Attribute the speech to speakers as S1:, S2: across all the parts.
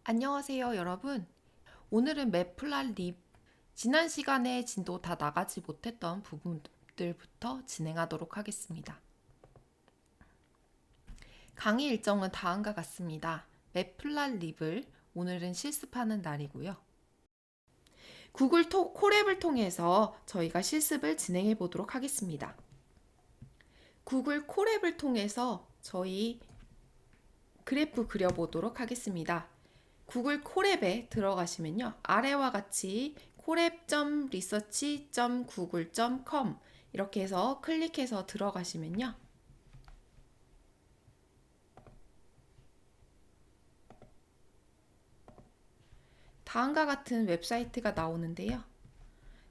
S1: 안녕하세요, 여러분. 오늘은 맵플랄립 지난 시간에 진도 다 나가지 못했던 부분들부터 진행하도록 하겠습니다. 강의 일정은 다음과 같습니다. 맵플랄립을 오늘은 실습하는 날이고요. 구글 콜앱을 통해서 저희가 실습을 진행해 보도록 하겠습니다. 구글 콜앱을 통해서 저희 그래프 그려보도록 하겠습니다. 구글 콜앱에 들어가시면요. 아래와 같이 콜앱.research.google.com 이렇게 해서 클릭해서 들어가시면요. 다음과 같은 웹사이트가 나오는데요.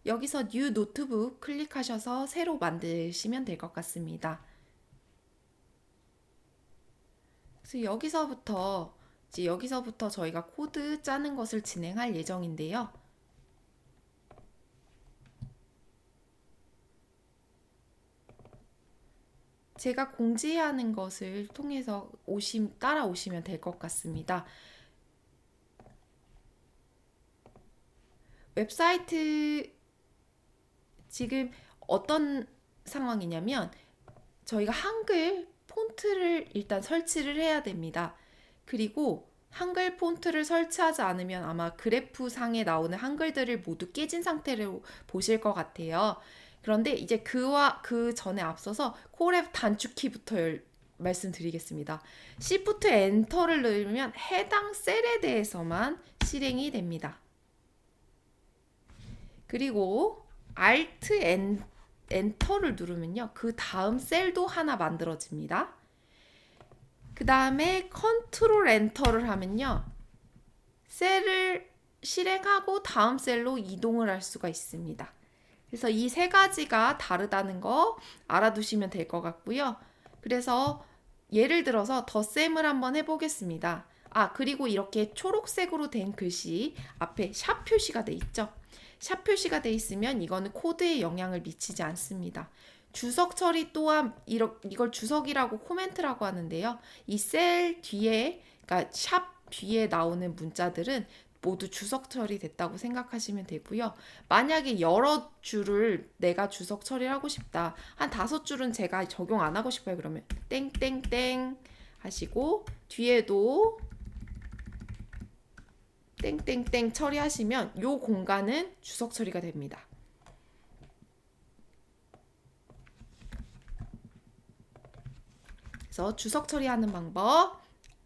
S1: 여기서 New Notebook 클릭하셔서 새로 만드시면 될 것 같습니다. 그래서 여기서부터 저희가 코드 짜는 것을 진행할 예정인데요. 제가 공지하는 것을 통해서 따라오시면 될 것 같습니다. 웹사이트 지금 어떤 상황이냐면 저희가 한글 폰트를 일단 설치를 해야 됩니다. 그리고 한글 폰트를 설치하지 않으면 아마 그래프 상에 나오는 한글들을 모두 깨진 상태로 보실 것 같아요. 그런데 이제 그 전에 앞서서 콜앱 단축키부터 말씀드리겠습니다. Shift 엔터를 누르면 해당 셀에 대해서만 실행이 됩니다. 그리고 Alt 엔터를 누르면요. 그 다음 셀도 하나 만들어집니다. 그 다음에 컨트롤 엔터를 하면요. 셀을 실행하고 다음 셀로 이동을 할 수가 있습니다. 그래서 이 세 가지가 다르다는 거 알아두시면 될 것 같고요. 그래서 예를 들어서 덧셈을 한번 해보겠습니다. 그리고 이렇게 초록색으로 된 글씨 앞에 샵 표시가 돼 있죠. 샵 표시가 돼 있으면 이거는 코드에 영향을 미치지 않습니다. 주석 처리 또한 이걸 주석이라고 코멘트라고 하는데요. 이 셀 뒤에, 그러니까 샵 뒤에 나오는 문자들은 모두 주석 처리됐다고 생각하시면 되고요. 만약에 여러 줄을 내가 주석 처리를 하고 싶다. 한 5줄은 제가 적용 안 하고 싶어요. 그러면 땡땡땡 하시고 뒤에도 땡땡땡 처리하시면 요 공간은 주석 처리가 됩니다. 그래서 주석 처리하는 방법,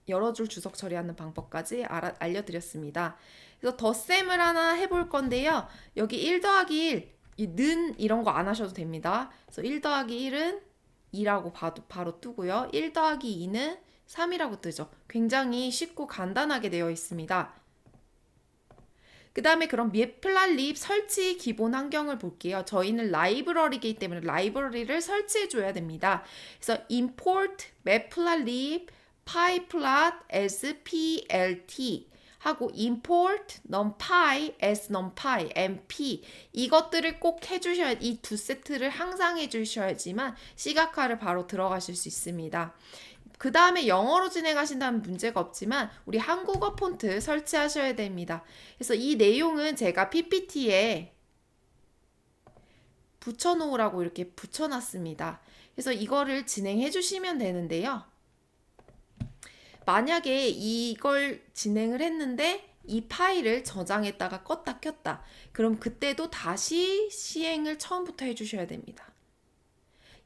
S1: 여러 줄 주석 처리하는 방법까지 알려드렸습니다. 그래서 덧셈을 하나 해볼 건데요. 여기 1 더하기 1, 는 이런 거 안 하셔도 됩니다. 그래서 1 더하기 1은 2라고 바로 뜨고요. 1 더하기 2는 3이라고 뜨죠. 굉장히 쉽고 간단하게 되어 있습니다. 그 다음에 그럼 맵플랄립 설치 기본 환경을 볼게요. 저희는 라이브러리이기 때문에 라이브러리를 설치해 줘야 됩니다. 그래서 import matplotlib pyplot as plt 하고 import numpy as numpy mp 이것들을 꼭 해주셔야 이 두 세트를 항상 해주셔야지만 시각화를 바로 들어가실 수 있습니다. 그 다음에 영어로 진행하신다면 문제가 없지만 우리 한국어 폰트 설치하셔야 됩니다. 그래서 이 내용은 제가 PPT에 붙여놓으라고 이렇게 붙여놨습니다. 그래서 이거를 진행해 주시면 되는데요. 만약에 이걸 진행을 했는데 이 파일을 저장했다가 껐다 켰다. 그럼 그때도 다시 시행을 처음부터 해주셔야 됩니다.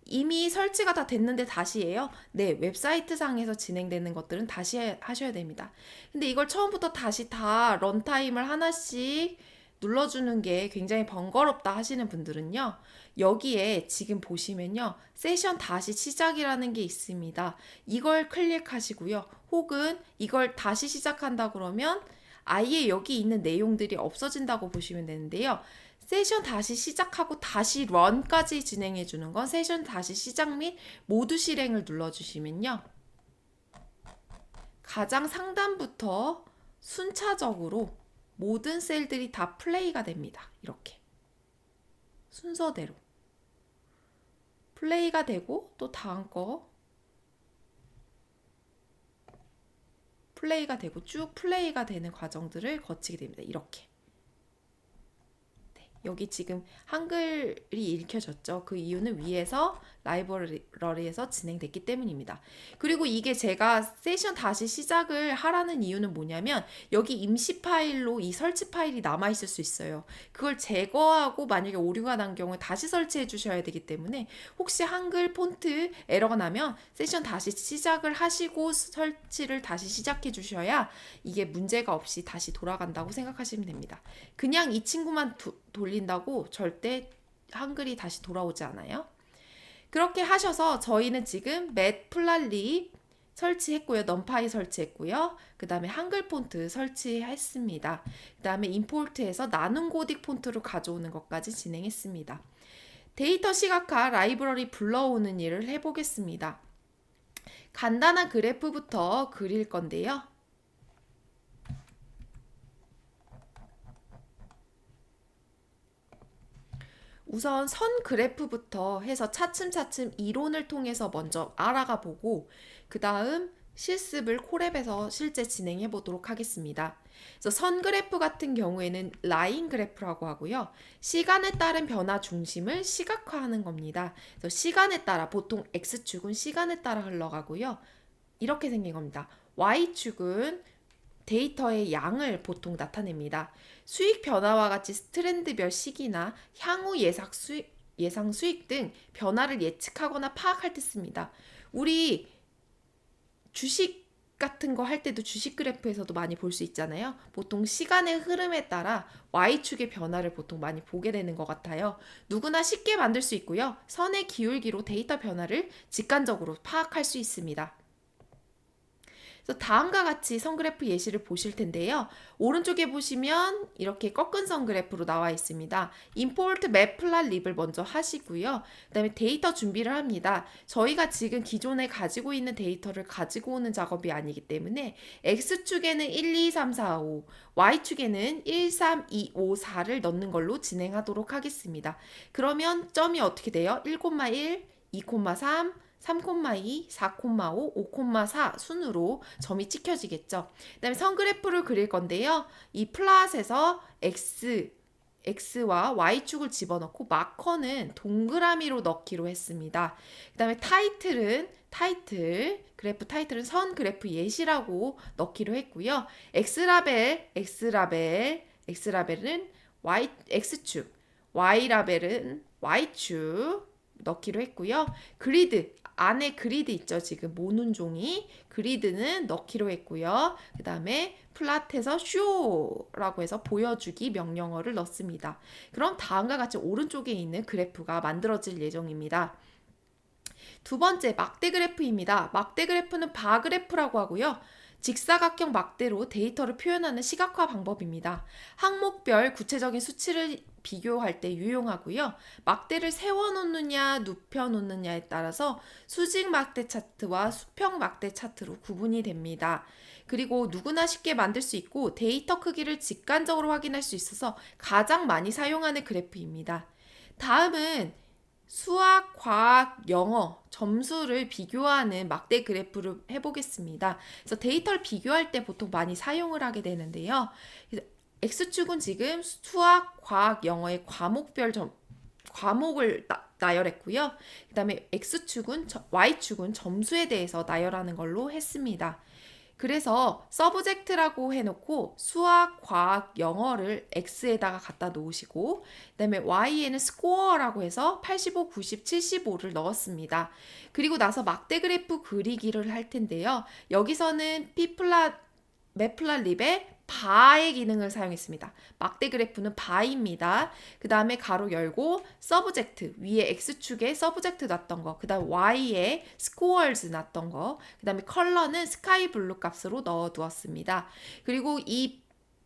S1: 이미 설치가 다 됐는데 다시 해요? 네, 웹사이트 상에서 진행되는 것들은 다시 하셔야 됩니다. 근데 이걸 처음부터 다시 다 런타임을 하나씩 눌러주는 게 굉장히 번거롭다 하시는 분들은요, 여기에 지금 보시면요, 세션 다시 시작이라는 게 있습니다. 이걸 클릭하시고요, 혹은 이걸 다시 시작한다 그러면 아예 여기 있는 내용들이 없어진다고 보시면 되는데요. 세션 다시 시작하고 다시 런까지 진행해 주는 건 세션 다시 시작 및 모두 실행을 눌러주시면요. 가장 상단부터 순차적으로 모든 셀들이 다 플레이가 됩니다. 이렇게 순서대로 플레이가 되고 또 다음 거 플레이가 되고 쭉 플레이가 되는 과정들을 거치게 됩니다. 이렇게. 여기 지금 한글이 읽혀졌죠. 그 이유는 위에서 라이브러리에서 진행됐기 때문입니다. 그리고 이게 제가 세션 다시 시작을 하라는 이유는 뭐냐면 여기 임시 파일로 이 설치 파일이 남아있을 수 있어요. 그걸 제거하고 만약에 오류가 난 경우에 다시 설치해 주셔야 되기 때문에 혹시 한글 폰트 에러가 나면 세션 다시 시작을 하시고 설치를 다시 시작해 주셔야 이게 문제가 없이 다시 돌아간다고 생각하시면 됩니다. 그냥 이 친구만 돌린다고 절대 한글이 다시 돌아오지 않아요. 그렇게 하셔서 저희는 지금 맷플랄리 설치했고요. 넘파이 설치했고요. 그 다음에 한글 폰트 설치했습니다. 그 다음에 임포트해서 나눔 고딕 폰트로 가져오는 것까지 진행했습니다. 데이터 시각화 라이브러리 불러오는 일을 해보겠습니다. 간단한 그래프부터 그릴 건데요. 우선 선 그래프부터 해서 차츰차츰 이론을 통해서 먼저 알아가 보고 그 다음 실습을 콜앱에서 실제 진행해 보도록 하겠습니다. 그래서 선 그래프 같은 경우에는 라인 그래프라고 하고요. 시간에 따른 변화 중심을 시각화하는 겁니다. 그래서 시간에 따라 보통 X축은 시간에 따라 흘러가고요. 이렇게 생긴 겁니다. Y축은 데이터의 양을 보통 나타냅니다. 수익 변화와 같이 스트랜드별 시기나 향후 예상 수익 등 변화를 예측하거나 파악할 때 씁니다. 우리 주식 같은 거 할 때도 주식 그래프에서도 많이 볼 수 있잖아요. 보통 시간의 흐름에 따라 Y축의 변화를 보통 많이 보게 되는 것 같아요. 누구나 쉽게 만들 수 있고요. 선의 기울기로 데이터 변화를 직관적으로 파악할 수 있습니다. 그래서 다음과 같이 선 그래프 예시를 보실 텐데요. 오른쪽에 보시면 이렇게 꺾은 선 그래프로 나와 있습니다. 임포트 맵플랫립을 먼저 하시고요. 그 다음에 데이터 준비를 합니다. 저희가 지금 기존에 가지고 있는 데이터를 가지고 오는 작업이 아니기 때문에 X축에는 1, 2, 3, 4, 5, Y축에는 1, 3, 2, 5, 4를 넣는 걸로 진행하도록 하겠습니다. 그러면 점이 어떻게 돼요? 1,1, 2,3, 3,2, 4,5, 5,4 순으로 점이 찍혀지겠죠. 그 다음에 선 그래프를 그릴 건데요. 이 플랫에서 X와 Y축을 집어넣고 마커는 동그라미로 넣기로 했습니다. 그 다음에 그래프 타이틀은 선 그래프 예시라고 넣기로 했고요. X라벨은 X축, Y라벨은 Y축 넣기로 했고요. 그리드, 안에 그리드 있죠. 지금 모눈 종이 그리드는 넣기로 했고요. 그 다음에 플랫에서 show라고 해서 보여주기 명령어를 넣습니다. 그럼 다음과 같이 오른쪽에 있는 그래프가 만들어질 예정입니다. 두 번째 막대 그래프입니다. 막대 그래프는 바그래프라고 하고요. 직사각형 막대로 데이터를 표현하는 시각화 방법입니다. 항목별 구체적인 수치를 비교할 때 유용하고요. 막대를 세워놓느냐 눕혀놓느냐에 따라서 수직 막대 차트와 수평 막대 차트로 구분이 됩니다. 그리고 누구나 쉽게 만들 수 있고 데이터 크기를 직관적으로 확인할 수 있어서 가장 많이 사용하는 그래프입니다. 다음은 수학, 과학, 영어, 점수를 비교하는 막대 그래프를 해보겠습니다. 그래서 데이터를 비교할 때 보통 많이 사용을 하게 되는데요. X축은 지금 수학, 과학, 영어의 과목을 나열했고요. 그 다음에 Y축은 점수에 대해서 나열하는 걸로 했습니다. 그래서 서브젝트라고 해놓고 수학, 과학, 영어를 X에다가 갖다 놓으시고 그 다음에 Y에는 스코어라고 해서 85, 90, 75를 넣었습니다. 그리고 나서 막대 그래프 그리기를 할 텐데요. 여기서는 맵플랫립의 바의 기능을 사용했습니다. 막대 그래프는 바입니다. 그 다음에 가로 열고 서브젝트 위에 X축에 서브젝트 놨던 거, 그 다음 Y에 스코어즈 놨던 거, 그 다음에 컬러는 스카이 블루 값으로 넣어 두었습니다. 그리고 이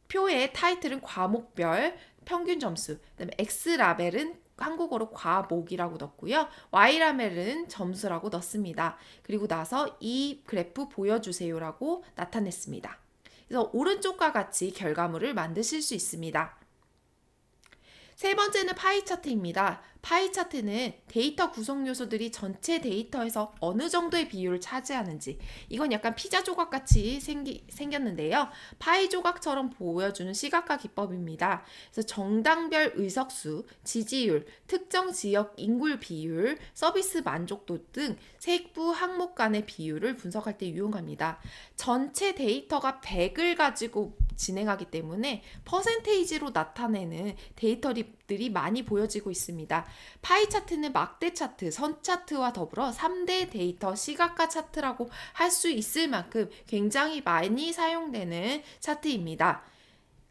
S1: 표의 타이틀은 과목별 평균 점수, 그 다음에 X라벨은 한국어로 과목이라고 넣고요. Y라벨은 점수라고 넣습니다. 그리고 나서 이 그래프 보여주세요라고 나타냈습니다. 그래서 오른쪽과 같이 결과물을 만드실 수 있습니다. 세 번째는 파이 차트입니다. 파이 차트는 데이터 구성 요소들이 전체 데이터에서 어느 정도의 비율을 차지하는지, 이건 약간 피자 조각 같이 생겼는데요. 파이 조각처럼 보여주는 시각화 기법입니다. 그래서 정당별 의석수, 지지율, 특정 지역 인구 비율, 서비스 만족도 등 세부 항목 간의 비율을 분석할 때 유용합니다. 전체 데이터가 100을 가지고 진행하기 때문에 퍼센테이지로 나타내는 데이터들이 많이 보여지고 있습니다. 파이 차트는 막대 차트, 선 차트와 더불어 3대 데이터 시각화 차트라고 할 수 있을 만큼 굉장히 많이 사용되는 차트입니다.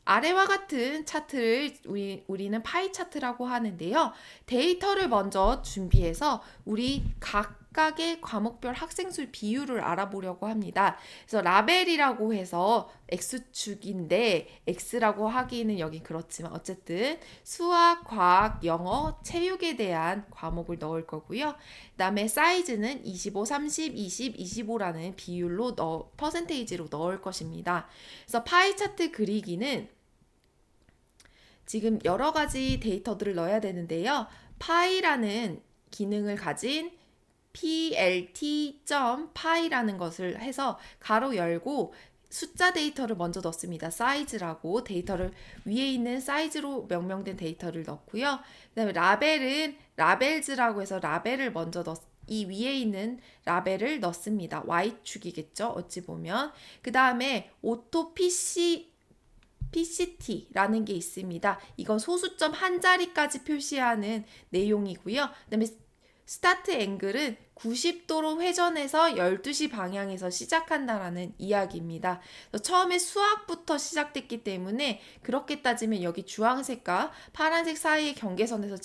S1: 아래와 같은 차트를 우리는 파이 차트라고 하는데요. 데이터를 먼저 준비해서 우리 각각의 과목별 학생수 비율을 알아보려고 합니다. 그래서 라벨이라고 해서 X축인데 X라고 하기는 여기 그렇지만 어쨌든 수학, 과학, 영어, 체육에 대한 과목을 넣을 거고요. 그다음에 사이즈는 25, 30, 20, 25라는 비율로 퍼센테이지로 넣을 것입니다. 그래서 파이 차트 그리기는 지금 여러 가지 데이터들을 넣어야 되는데요. 파이라는 기능을 가진 plt.py라는 것을 해서 가로 열고 숫자 데이터를 먼저 넣습니다. 사이즈라고 데이터를 위에 있는 사이즈로 명명된 데이터를 넣고요. 그다음에 라벨은 라벨즈라고 해서 라벨을 먼저 이 위에 있는 라벨을 넣습니다. Y축이겠죠. 어찌 보면. 그 다음에 오토 PCT라는 게 있습니다. 이건 소수점 한 자리까지 표시하는 내용이고요. 그다음에 스타트 앵글은 90도로 회전해서 12시 방향에서 시작한다라는 이야기입니다. 처음에 수학부터 시작됐기 때문에 그렇게 따지면 여기 주황색과 파란색 사이의 경계선에서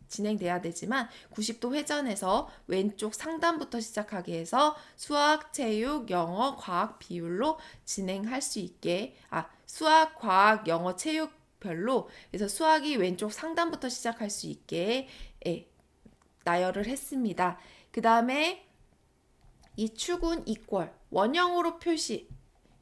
S1: 진행돼야 되지만 90도 회전해서 왼쪽 상단부터 시작하게 해서 수학, 체육, 영어, 과학 비율로 진행할 수 있게 수학, 과학, 영어, 체육 별로 그래서 수학이 왼쪽 상단부터 시작할 수 있게 나열을 했습니다. 그 다음에 이 축은 이퀄 원형으로 표시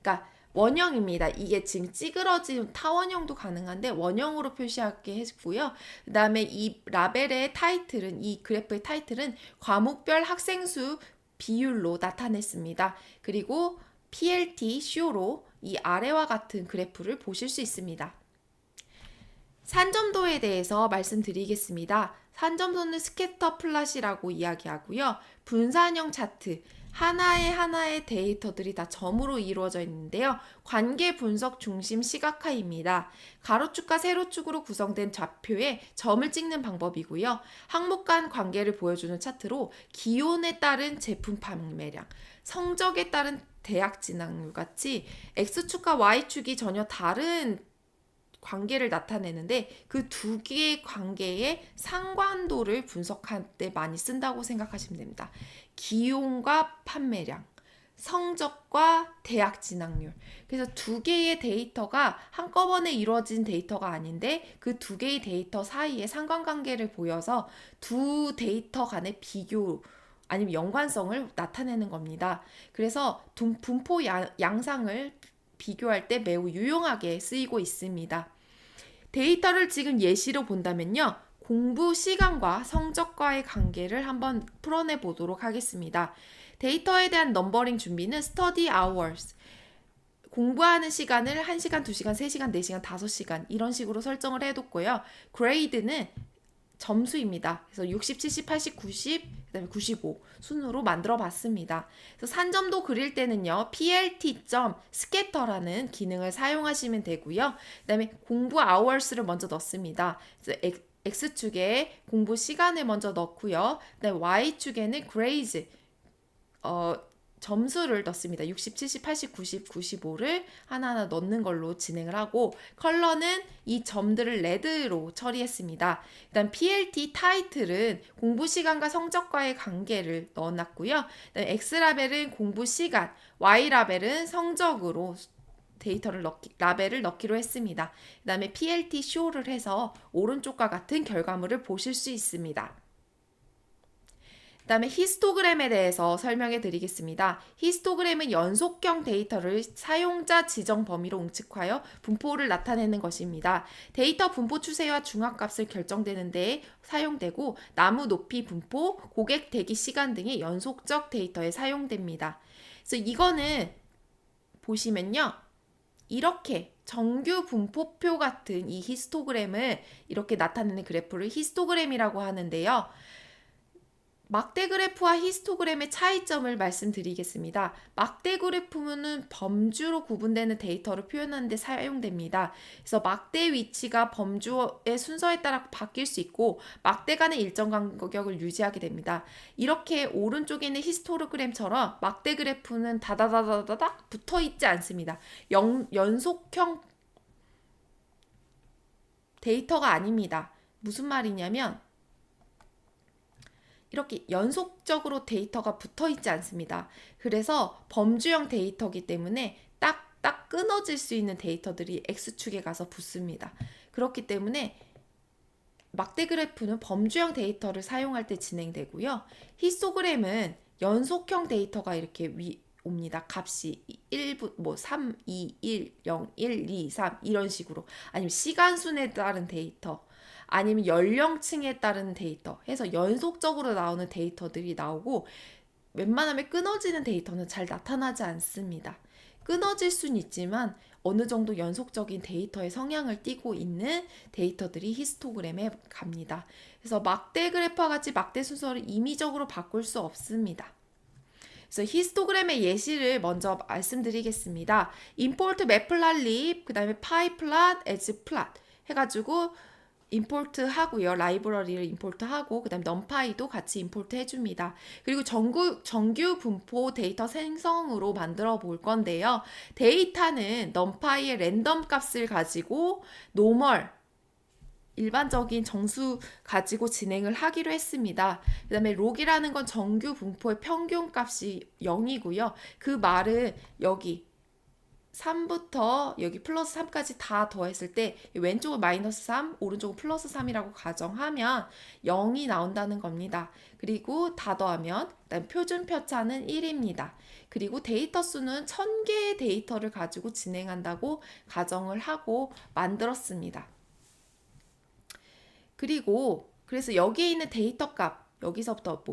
S1: 그러니까 원형입니다. 이게 지금 찌그러진 타원형도 가능한데 원형으로 표시하게 했고요. 그 다음에 이 라벨의 타이틀은 이 그래프의 타이틀은 과목별 학생수 비율로 나타냈습니다. 그리고 PLT 쇼로 이 아래와 같은 그래프를 보실 수 있습니다. 산점도에 대해서 말씀드리겠습니다. 산점도는 스캐터 플롯이라고 이야기하고요. 분산형 차트, 하나의 데이터들이 다 점으로 이루어져 있는데요. 관계 분석 중심 시각화입니다. 가로축과 세로축으로 구성된 좌표에 점을 찍는 방법이고요. 항목 간 관계를 보여주는 차트로 기온에 따른 제품 판매량, 성적에 따른 대학 진학률 같이 X축과 Y축이 전혀 다른 관계를 나타내는데 그 두 개의 관계의 상관도를 분석할 때 많이 쓴다고 생각하시면 됩니다. 기온과 판매량, 성적과 대학 진학률. 그래서 두 개의 데이터가 한꺼번에 이루어진 데이터가 아닌데 그 두 개의 데이터 사이에 상관관계를 보여서 두 데이터 간의 비교 아니면 연관성을 나타내는 겁니다. 그래서 분포 양상을 비교할 때 매우 유용하게 쓰이고 있습니다. 데이터를 지금 예시로 본다면요. 공부 시간과 성적과의 관계를 한번 풀어내 보도록 하겠습니다. 데이터에 대한 넘버링 준비는 study hours, 공부하는 시간을 1시간, 2시간, 3시간, 4시간, 5시간 이런 식으로 설정을 해뒀고요. grade는 점수입니다. 그래서 60, 70, 80, 90, 그다음에 95 순으로 만들어 봤습니다. 그래서 산점도 그릴 때는요. plt.scatter라는 기능을 사용하시면 되고요. 그다음에 공부 hours를 먼저 넣습니다. 그래서 X축에 공부 시간을 먼저 넣고요. 그다음에 Y축에는 grades 점수를 넣습니다. 60, 70, 80, 90, 95를 하나하나 넣는 걸로 진행을 하고 컬러는 이 점들을 레드로 처리했습니다. 일단 PLT 타이틀은 공부 시간과 성적과의 관계를 넣어놨고요. X라벨은 공부 시간, Y라벨은 성적으로 라벨을 넣기로 했습니다. 그 다음에 PLT 쇼를 해서 오른쪽과 같은 결과물을 보실 수 있습니다. 그 다음에 히스토그램에 대해서 설명해 드리겠습니다. 히스토그램은 연속형 데이터를 사용자 지정 범위로 응축하여 분포를 나타내는 것입니다. 데이터 분포 추세와 중앙값을 결정되는 데 사용되고 나무 높이 분포, 고객 대기 시간 등의 연속적 데이터에 사용됩니다. 그래서 이거는 보시면요. 이렇게 정규 분포표 같은 이 히스토그램을 이렇게 나타내는 그래프를 히스토그램이라고 하는데요. 막대 그래프와 히스토그램의 차이점을 말씀드리겠습니다. 막대 그래프는 범주로 구분되는 데이터를 표현하는 데 사용됩니다. 그래서 막대 위치가 범주의 순서에 따라 바뀔 수 있고 막대 간의 일정 간격을 유지하게 됩니다. 이렇게 오른쪽에 있는 히스토그램처럼 막대 그래프는 다다다다닥 붙어 있지 않습니다. 연속형 데이터가 아닙니다. 무슨 말이냐면 이렇게 연속적으로 데이터가 붙어 있지 않습니다. 그래서 범주형 데이터이기 때문에 딱딱 끊어질 수 있는 데이터들이 X축에 가서 붙습니다. 그렇기 때문에 막대 그래프는 범주형 데이터를 사용할 때 진행되고요. 히스토그램은 연속형 데이터가 이렇게 옵니다. 값이 1부, 3, 2, 1, 0, 1, 2, 3 이런 식으로 아니면 시간순에 따른 데이터 아니면 연령층에 따른 데이터 해서 연속적으로 나오는 데이터들이 나오고 웬만하면 끊어지는 데이터는 잘 나타나지 않습니다. 끊어질 수는 있지만 어느 정도 연속적인 데이터의 성향을 띠고 있는 데이터들이 히스토그램에 갑니다. 그래서 막대 그래프와 같이 막대 순서를 임의적으로 바꿀 수 없습니다. 그래서 히스토그램의 예시를 먼저 말씀드리겠습니다. import matplotlib, 그 다음에 pyplot, asplot 해가지고 임포트 하고요. 라이브러리를 임포트 하고 그 다음에 numpy도 같이 임포트 해줍니다. 그리고 정규 분포 데이터 생성으로 만들어 볼 건데요. 데이터는 numpy의 랜덤 값을 가지고 normal 일반적인 정수 가지고 진행을 하기로 했습니다. 그 다음에 log이라는 건 정규 분포의 평균 값이 0이고요. 그 말은 여기 3부터 여기 플러스 3까지 다 더했을 때 왼쪽은 마이너스 3, 오른쪽은 플러스 3이라고 가정하면 0이 나온다는 겁니다. 그리고 다 더하면 그다음 표준 표차는 1입니다. 그리고 데이터 수는 1000개의 데이터를 가지고 진행한다고 가정을 하고 만들었습니다. 그리고 그래서 여기에 있는 데이터 값 여기서부터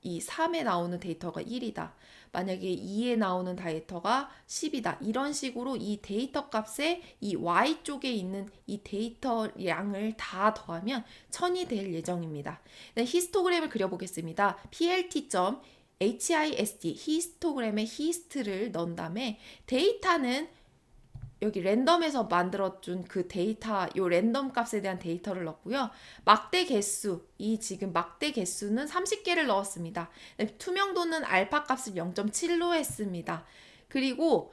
S1: 이 3에 나오는 데이터가 1이다. 만약에 2에 나오는 데이터가 10이다. 이런 식으로 이 데이터 값에 이 Y쪽에 있는 이 데이터 양을 다 더하면 1000이 될 예정입니다. 히스토그램을 그려보겠습니다. plt.hist, 히스토그램에 히스트를 넣은 다음에 데이터는 여기 랜덤에서 만들어준 그 데이터, 요 랜덤 값에 대한 데이터를 넣었고요. 막대 개수, 이 지금 막대 개수는 30개를 넣었습니다. 투명도는 알파 값을 0.7로 했습니다. 그리고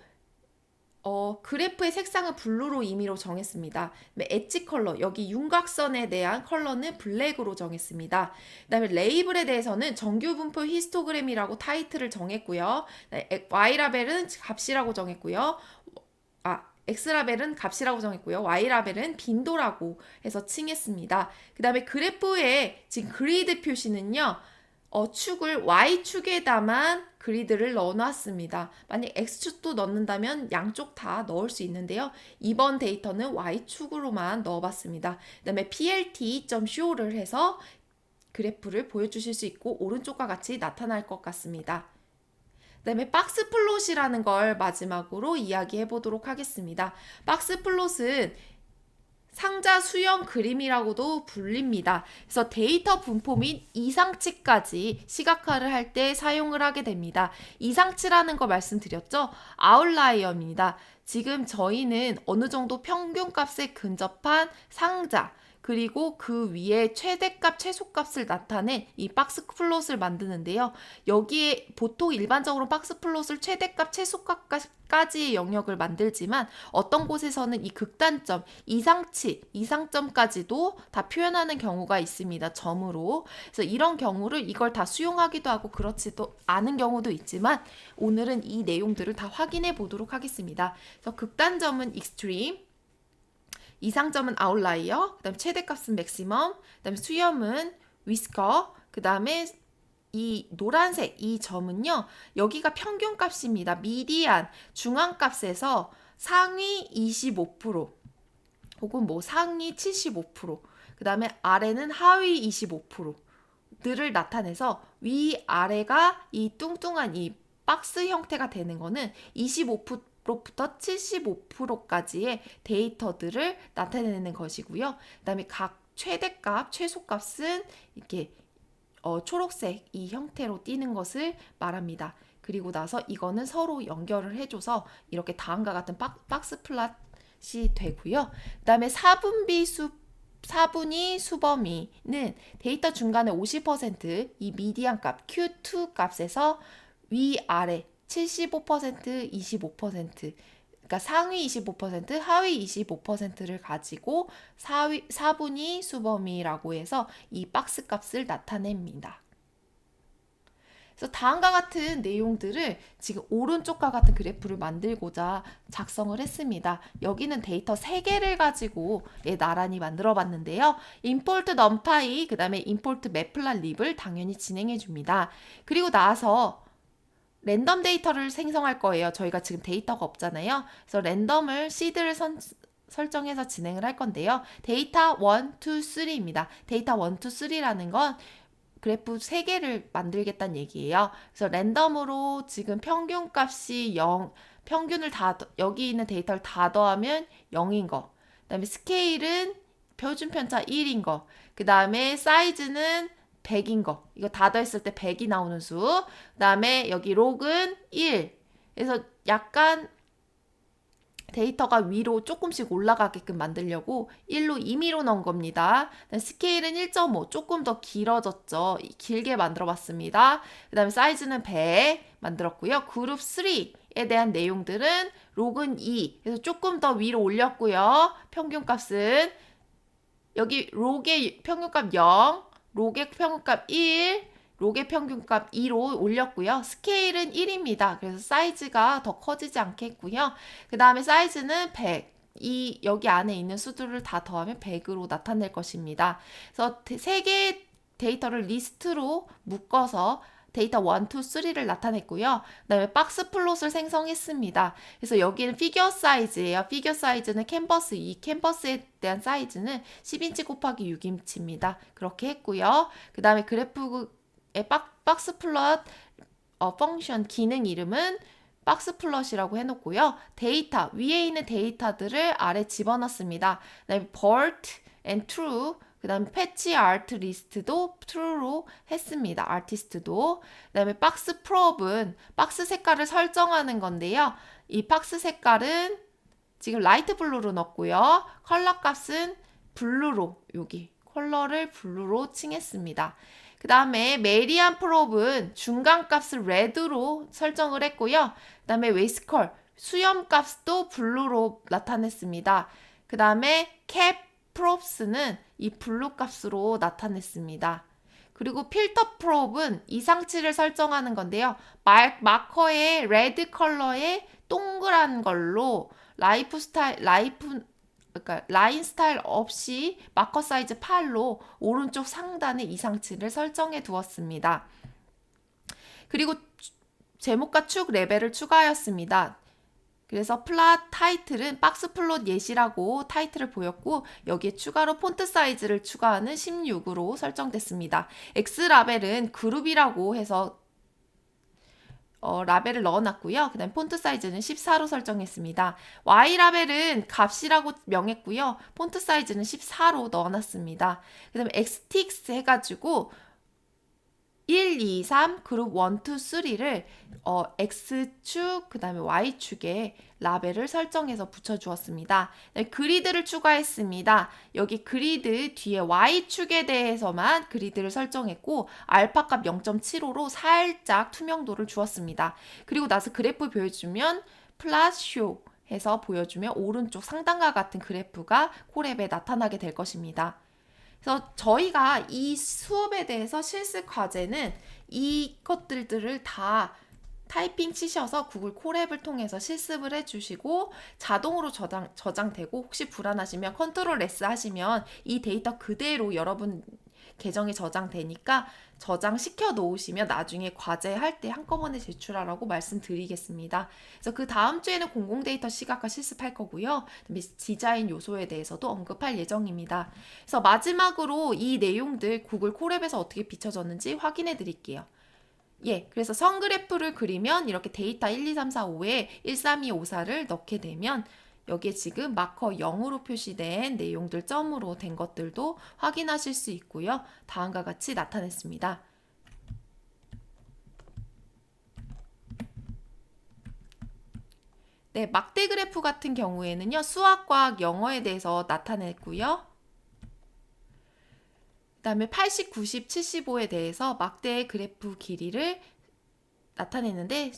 S1: 그래프의 색상은 블루로 임의로 정했습니다. 엣지 컬러, 여기 윤곽선에 대한 컬러는 블랙으로 정했습니다. 그 다음에 레이블에 대해서는 정규 분포 히스토그램이라고 타이틀을 정했고요. Y라벨은 값이라고 정했고요. X라벨은 값이라고 정했고요. Y라벨은 빈도라고 해서 칭했습니다. 그 다음에 그래프의 지금 그리드 표시는요. 축을 Y축에다만 그리드를 넣어놨습니다. 만약 X축도 넣는다면 양쪽 다 넣을 수 있는데요. 이번 데이터는 Y축으로만 넣어봤습니다. 그 다음에 plt.show를 해서 그래프를 보여주실 수 있고 오른쪽과 같이 나타날 것 같습니다. 그 다음에 박스 플롯이라는 걸 마지막으로 이야기해 보도록 하겠습니다. 박스 플롯은 상자 수형 그림이라고도 불립니다. 그래서 데이터 분포 및 이상치까지 시각화를 할 때 사용을 하게 됩니다. 이상치라는 거 말씀드렸죠? 아웃라이어입니다. 지금 저희는 어느 정도 평균값에 근접한 상자 그리고 그 위에 최대값, 최소값을 나타낸 이 박스 플롯을 만드는데요. 여기에 보통 일반적으로 박스 플롯을 최대값, 최소값까지의 영역을 만들지만 어떤 곳에서는 이 극단점, 이상치, 이상점까지도 다 표현하는 경우가 있습니다. 점으로. 그래서 이런 경우를 이걸 다 수용하기도 하고 그렇지도 않은 경우도 있지만 오늘은 이 내용들을 다 확인해 보도록 하겠습니다. 그래서 극단점은 extreme, 이상점은 아웃라이어, 그 다음에 최대값은 맥시멈, 그 다음에 수염은 위스커, 그 다음에 이 노란색 이 점은요. 여기가 평균값입니다. 미디안 중앙값에서 상위 25% 혹은 뭐 상위 75%, 그 다음에 아래는 하위 25%를 나타내서 위아래가 이 뚱뚱한 이 박스 형태가 되는 거는 25%부터 75%까지의 데이터들을 나타내는 것이고요. 그 다음에 각 최대값, 최소값은 이렇게 초록색 이 형태로 띄는 것을 말합니다. 그리고 나서 이거는 서로 연결을 해줘서 이렇게 다음과 같은 박스 플랫이 되고요. 그 다음에 사분위 수범위는 데이터 중간에 50%이 미디안 값 Q2 값에서 위아래 75%, 25%, 그러니까 상위 25%, 하위 25%를 가지고 사분위 수범위라고 해서 이 박스 값을 나타냅니다. 그래서 다음과 같은 내용들을 지금 오른쪽과 같은 그래프를 만들고자 작성을 했습니다. 여기는 데이터 3개를 가지고 나란히 만들어 봤는데요. import numpy, 그 다음에 import matplotlib을 당연히 진행해 줍니다. 그리고 나서 랜덤 데이터를 생성할 거예요. 저희가 지금 데이터가 없잖아요. 그래서 랜덤을 시드를 설정해서 진행을 할 건데요. 데이터 1, 2, 3입니다. 데이터 1, 2, 3라는 건 그래프 3개를 만들겠다는 얘기예요. 그래서 랜덤으로 지금 평균값이 0, 평균을 여기 있는 데이터를 다 더하면 0인 거. 그 다음에 스케일은 표준 편차 1인 거. 그 다음에 사이즈는 100인 거. 이거 다 더했을 때 100이 나오는 수. 그 다음에 여기 록은 1. 그래서 약간 데이터가 위로 조금씩 올라가게끔 만들려고 1로 임의로 넣은 겁니다. 스케일은 1.5, 조금 더 길어졌죠. 길게 만들어 봤습니다. 그 다음에 사이즈는 100 만들었고요. 그룹 3에 대한 내용들은 록은 2, 그래서 조금 더 위로 올렸고요. 평균값은 여기 록의 평균값 0, 록의 평균값 1, 록의 평균값 2로 올렸고요. 스케일은 1입니다. 그래서 사이즈가 더 커지지 않겠고요. 그 다음에 사이즈는 100. 여기 안에 있는 수들을 다 더하면 100으로 나타낼 것입니다. 그래서 3개의 데이터를 리스트로 묶어서 데이터 1, 2, 3를 나타냈고요. 그 다음에 박스 플롯을 생성했습니다. 그래서 여기는 피겨 사이즈예요. 피겨 사이즈는 캔버스, 이 캔버스에 대한 사이즈는 10인치 곱하기 6인치입니다. 그렇게 했고요. 그 다음에 그래프의 박스 플롯 펑션 기능 이름은 박스 플롯이라고 해놓고요. 데이터, 위에 있는 데이터들을 아래 집어넣습니다. 그 다음에 BERT and True, 그 다음에 패치 아트 리스트도 true로 했습니다. 아티스트도. 그 다음에 박스 프롭은 박스 색깔을 설정하는 건데요. 이 박스 색깔은 지금 라이트 블루로 넣었고요. 컬러 값은 블루로, 여기 컬러를 블루로 칭했습니다. 그 다음에 메리안 프롭은 중간 값을 레드로 설정을 했고요. 그 다음에 웨이스컬, 수염 값도 블루로 나타냈습니다. 그 다음에 캡 프롭스는 이 블루 값으로 나타냈습니다. 그리고 필터 프롭은 이상치를 설정하는 건데요. 마커의 레드 컬러의 동그란 걸로 그러니까 라인 스타일 없이 마커 사이즈 8로 오른쪽 상단에 이상치를 설정해 두었습니다. 그리고 제목과 축 레벨을 추가하였습니다. 그래서 플랫 타이틀은 박스 플롯 예시라고 타이틀을 보였고 여기에 추가로 폰트 사이즈를 추가하는 16으로 설정됐습니다. X 라벨은 그룹이라고 해서 라벨을 넣어놨고요. 그 다음에 폰트 사이즈는 14로 설정했습니다. Y 라벨은 값이라고 명했고요. 폰트 사이즈는 14로 넣어놨습니다. 그 다음에 XTX 해가지고 1, 2, 3 그룹 1, 2, 3를 X축 그 다음에 Y축에 라벨을 설정해서 붙여주었습니다. 그리드를 추가했습니다. 여기 그리드 뒤에 Y축에 대해서만 그리드를 설정했고 알파값 0.75로 살짝 투명도를 주었습니다. 그리고 나서 그래프 보여주면 플랫쇼 해서 보여주면 오른쪽 상단과 같은 그래프가 콜앱에 나타나게 될 것입니다. 그래서 저희가 이 수업에 대해서 실습 과제는 이것들을 다 타이핑 치셔서 구글 콜앱을 통해서 실습을 해주시고 자동으로 저장되고 혹시 불안하시면 컨트롤 S 하시면 이 데이터 그대로 여러분 계정에 저장되니까 저장시켜 놓으시면 나중에 과제할 때 한꺼번에 제출하라고 말씀드리겠습니다. 그래서 그 다음 주에는 공공데이터 시각화 실습할 거고요. 디자인 요소에 대해서도 언급할 예정입니다. 그래서 마지막으로 이 내용들 구글 콜앱에서 어떻게 비춰졌는지 확인해 드릴게요. 예, 그래서 선그래프를 그리면 이렇게 데이터 1, 2, 3, 4, 5에 1, 3, 2, 5, 4를 넣게 되면 여기에 지금 마커 0으로 표시된 내용들 점으로 된 것들도 확인하실 수 있고요. 다음과 같이 나타냈습니다. 네, 막대 그래프 같은 경우에는요. 수학, 과학, 영어에 대해서 나타냈고요. 그 다음에 80, 90, 75에 대해서 막대 그래프 길이를 나타냈는데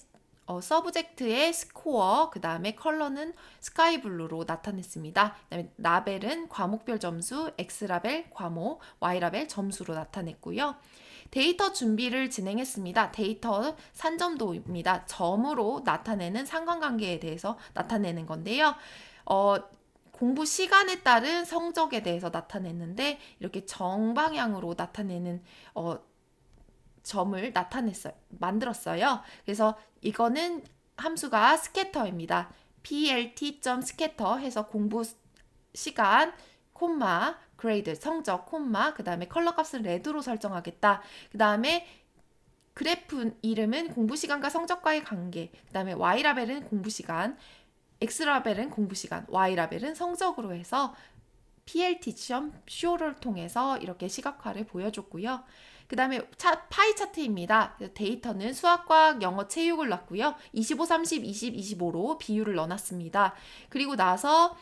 S1: 서브젝트의 스코어, 그 다음에 컬러는 스카이블루로 나타냈습니다. 그 다음에 라벨은 과목별 점수, X라벨, 과목, Y라벨 점수로 나타냈고요. 데이터 준비를 진행했습니다. 데이터 산점도입니다. 점으로 나타내는 상관관계에 대해서 나타내는 건데요. 공부 시간에 따른 성적에 대해서 나타냈는데 이렇게 정방향으로 나타내는 점을 만들었어요. 그래서 이거는 함수가 스캐터입니다. plt.scatter 해서 공부 시간, 콤마, 그레이드, 성적, 콤마, 그 다음에 컬러 값을 레드로 설정하겠다. 그 다음에 그래프 이름은 공부 시간과 성적과의 관계, 그 다음에 Y라벨은 공부 시간, X라벨은 공부 시간, Y라벨은 성적으로 해서 plt.show를 통해서 이렇게 시각화를 보여줬고요. 그 다음에 파이 차트입니다. 데이터는 수학, 과학, 영어, 체육을 넣었고요. 25, 30, 20, 25로 비율을 넣어놨습니다. 그리고 나서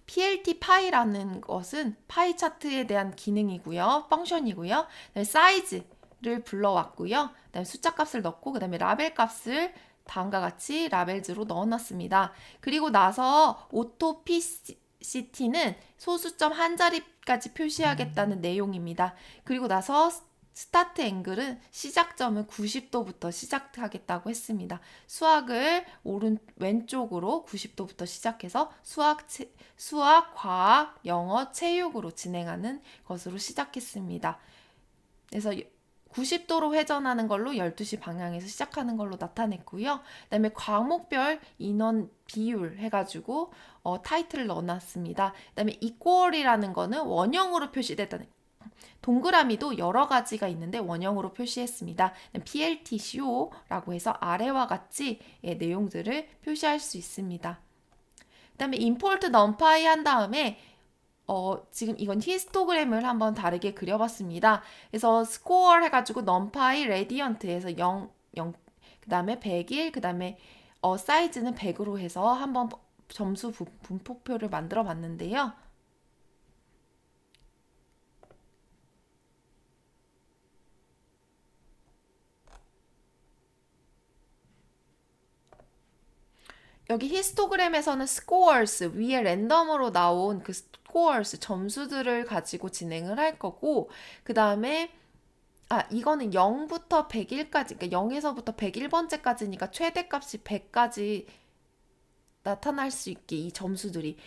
S1: PLT 파이라는 것은 파이 차트에 대한 기능이고요. 펑션이고요. 그다음에 사이즈를 불러왔고요. 그다음에 숫자 값을 넣고 그다음에 라벨 값을 다음과 같이 라벨즈로 넣어놨습니다. 그리고 나서 오토 PCT는 소수점 한 자리까지 표시하겠다는 내용입니다. 그리고 나서 스타트 앵글은 시작점은 90도부터 시작하겠다고 했습니다. 수학을 왼쪽으로 90도부터 시작해서 수학, 과학, 영어, 체육으로 진행하는 것으로 시작했습니다. 그래서 90도로 회전하는 걸로 12시 방향에서 시작하는 걸로 나타냈고요. 그 다음에 과목별 인원 비율 해가지고 타이틀을 넣어놨습니다. 그 다음에 equal이라는 거는 원형으로 표시됐다는 동그라미도 여러 가지가 있는데 원형으로 표시했습니다. PLTCO라고 해서 아래와 같이 내용들을 표시할 수 있습니다. 그 다음에 import numpy 한 다음에 지금 이건 히스토그램을 한번 다르게 그려봤습니다. 그래서 스코어 해가지고 numpy radiant에서 0, 그 다음에 100일, 그 다음에 사이즈는 100으로 해서 한번 점수 분포표를 만들어 봤는데요. 여기 히스토그램에서는 scores 위에 랜덤으로 나온 그 scores 점수들을 가지고 진행을 할 거고 그 다음에 이거는 0부터 101까지 그러니까 0에서부터 101번째까지니까 최대값이 100까지 나타날 수 있게 이 점수들이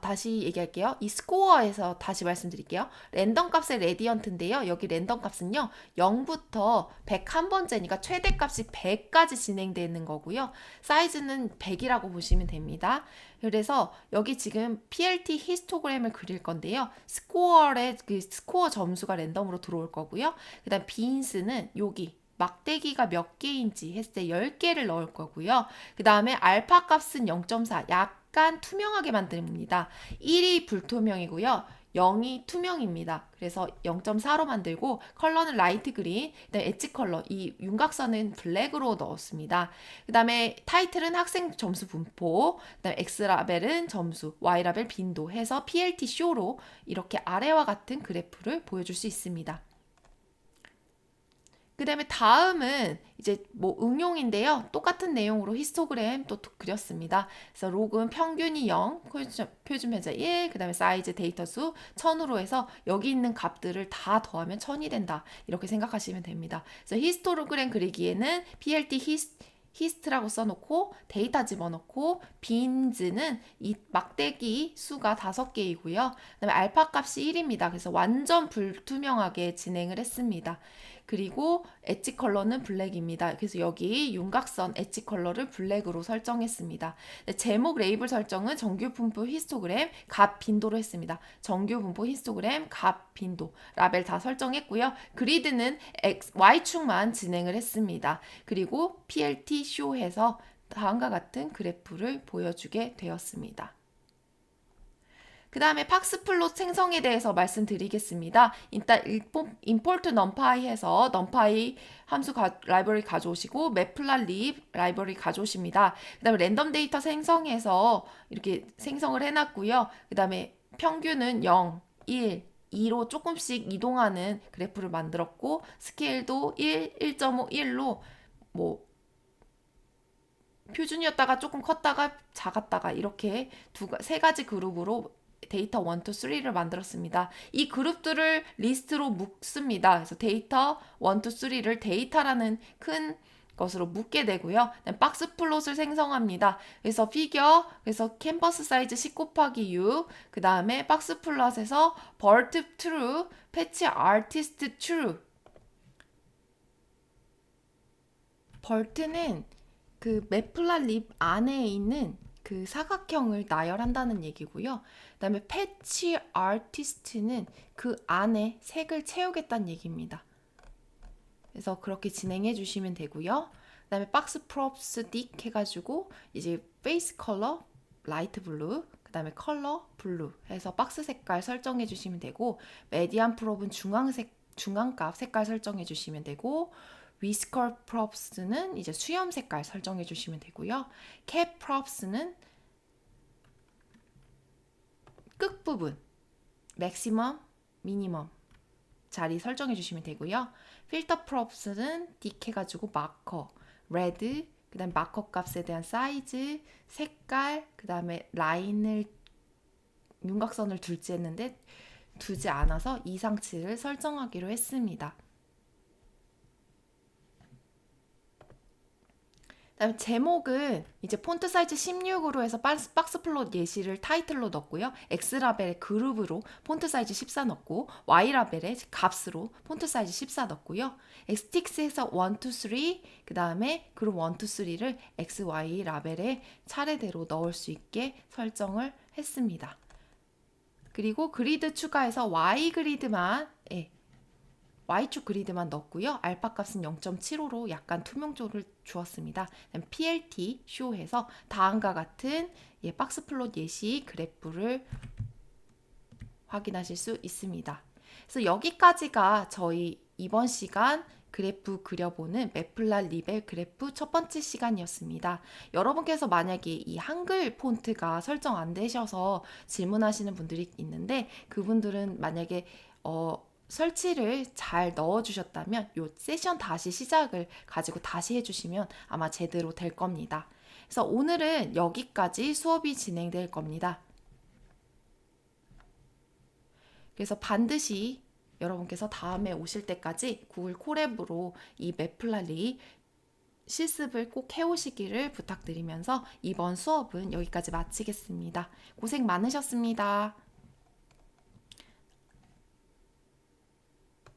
S1: 다시 얘기할게요. 이 스코어에서 다시 말씀드릴게요. 랜덤 값의 레디언트인데요. 여기 랜덤 값은요. 0부터 101번째니까 최대값이 100까지 진행되는 거고요. 사이즈는 100이라고 보시면 됩니다. 그래서 여기 지금 PLT 히스토그램을 그릴 건데요. 스코어의 그 스코어 점수가 랜덤으로 들어올 거고요. 그 다음 빈스는 여기 막대기가 몇 개인지 했을 때 10개를 넣을 거고요. 그 다음에 알파 값은 0.4, 약간 투명하게 만듭니다. 1이 불투명이고요. 0이 투명입니다. 그래서 0.4로 만들고 컬러는 라이트 그린, 그다음에 엣지 컬러, 이 윤곽선은 블랙으로 넣었습니다. 그 다음에 타이틀은 학생 점수 분포, 그다음에 X라벨은 점수, Y라벨 빈도 해서 PLT 쇼로 이렇게 아래와 같은 그래프를 보여줄 수 있습니다. 그 다음에 다음은 이제 응용인데요. 똑같은 내용으로 히스토그램 또 그렸습니다. 그래서 록은 평균이 0, 표준 편차 1, 그 다음에 사이즈 데이터 수 1000으로 해서 여기 있는 값들을 다 더하면 1000이 된다. 이렇게 생각하시면 됩니다. 그래서 히스토그램 그리기에는 PLT 히스트라고 써놓고 데이터 집어넣고 빈즈는 이 막대기 수가 5개이고요. 그다음에 알파 값이 1입니다. 그래서 완전 불투명하게 진행을 했습니다. 그리고 엣지 컬러는 블랙입니다. 그래서 여기 윤곽선 엣지 컬러를 블랙으로 설정했습니다. 제목 레이블 설정은 정규 분포 히스토그램 값 빈도로 했습니다. 정규 분포 히스토그램 값 빈도 라벨 다 설정했고요. 그리드는 Y축만 진행을 했습니다. 그리고 PLT 쇼해서 다음과 같은 그래프를 보여주게 되었습니다. 그 다음에 팍스플롯 생성에 대해서 말씀드리겠습니다. 일단 import numpy 해서 numpy 함수 라이브러리 가져오시고 matplotlib 라이브러리 가져오십니다. 그 다음에 랜덤 데이터 생성해서 이렇게 생성을 해놨고요. 그 다음에 평균은 0, 1, 2로 조금씩 이동하는 그래프를 만들었고 스케일도 1, 1.5, 1로 뭐 표준이었다가 조금 컸다가 작았다가 이렇게 세 가지 그룹으로 데이터 1, 2, 3를 만들었습니다. 이 그룹들을 리스트로 묶습니다. 그래서 데이터 1, 2, 3를 데이터라는 큰 것으로 묶게 되고요. 박스 플롯을 생성합니다. 그래서 피겨, 그래서 캔버스 사이즈 10 곱하기 6, 그 다음에 박스 플롯에서 버트 true, 패치 아티스트 true. 벌트는 그 매플라립 안에 있는 그 사각형을 나열한다는 얘기고요. 그다음에 패치 아티스트는 그 안에 색을 채우겠다는 얘기입니다. 그래서 그렇게 진행해 주시면 되고요. 그다음에 박스 프롭스 딕 해가지고 이제 페이스 컬러 라이트 블루, 그다음에 컬러 블루 해서 박스 색깔 설정해 주시면 되고, 메디안 프롭은 중앙값 색깔 설정해 주시면 되고, 위스컬 프롭스는 이제 수염 색깔 설정해 주시면 되고요. 캡 프롭스는 끝부분, 맥시멈, 미니멈 자리 설정해 주시면 되고요. 필터 프롭스는 딕 해가지고 마커, 레드, 그 다음 마커 값에 대한 사이즈, 색깔, 그 다음에 라인을 윤곽선을 둘지 했는데 두지 않아서 이상치를 설정하기로 했습니다. 그다음에 제목은 이제 폰트 사이즈 16으로 해서 박스 플롯 예시를 타이틀로 넣었고요. X라벨의 그룹으로 폰트 사이즈 14 넣고, Y라벨의 값으로 폰트 사이즈 14 넣었고요. X틱스에서 1, 2, 3, 그 다음에 그룹 1, 2, 3를 X, Y 라벨에 차례대로 넣을 수 있게 설정을 했습니다. 그리고 그리드 추가해서 Y 그리드만 Y축 그리드만 넣었고요. 알파 값은 0.75로 약간 투명도를 주었습니다. PLT 쇼해서 다음과 같은 박스 플롯 예시 그래프를 확인하실 수 있습니다. 그래서 여기까지가 저희 이번 시간 그래프 그려보는 매플라립의 그래프 첫 번째 시간이었습니다. 여러분께서 만약에 이 한글 폰트가 설정 안 되셔서 질문하시는 분들이 있는데, 그분들은 만약에 설치를 잘 넣어주셨다면 이 세션 다시 시작을 가지고 다시 해주시면 아마 제대로 될 겁니다. 그래서 오늘은 여기까지 수업이 진행될 겁니다. 그래서 반드시 여러분께서 다음에 오실 때까지 구글 콜앱으로 이 매플라립 실습을 꼭 해오시기를 부탁드리면서 이번 수업은 여기까지 마치겠습니다. 고생 많으셨습니다.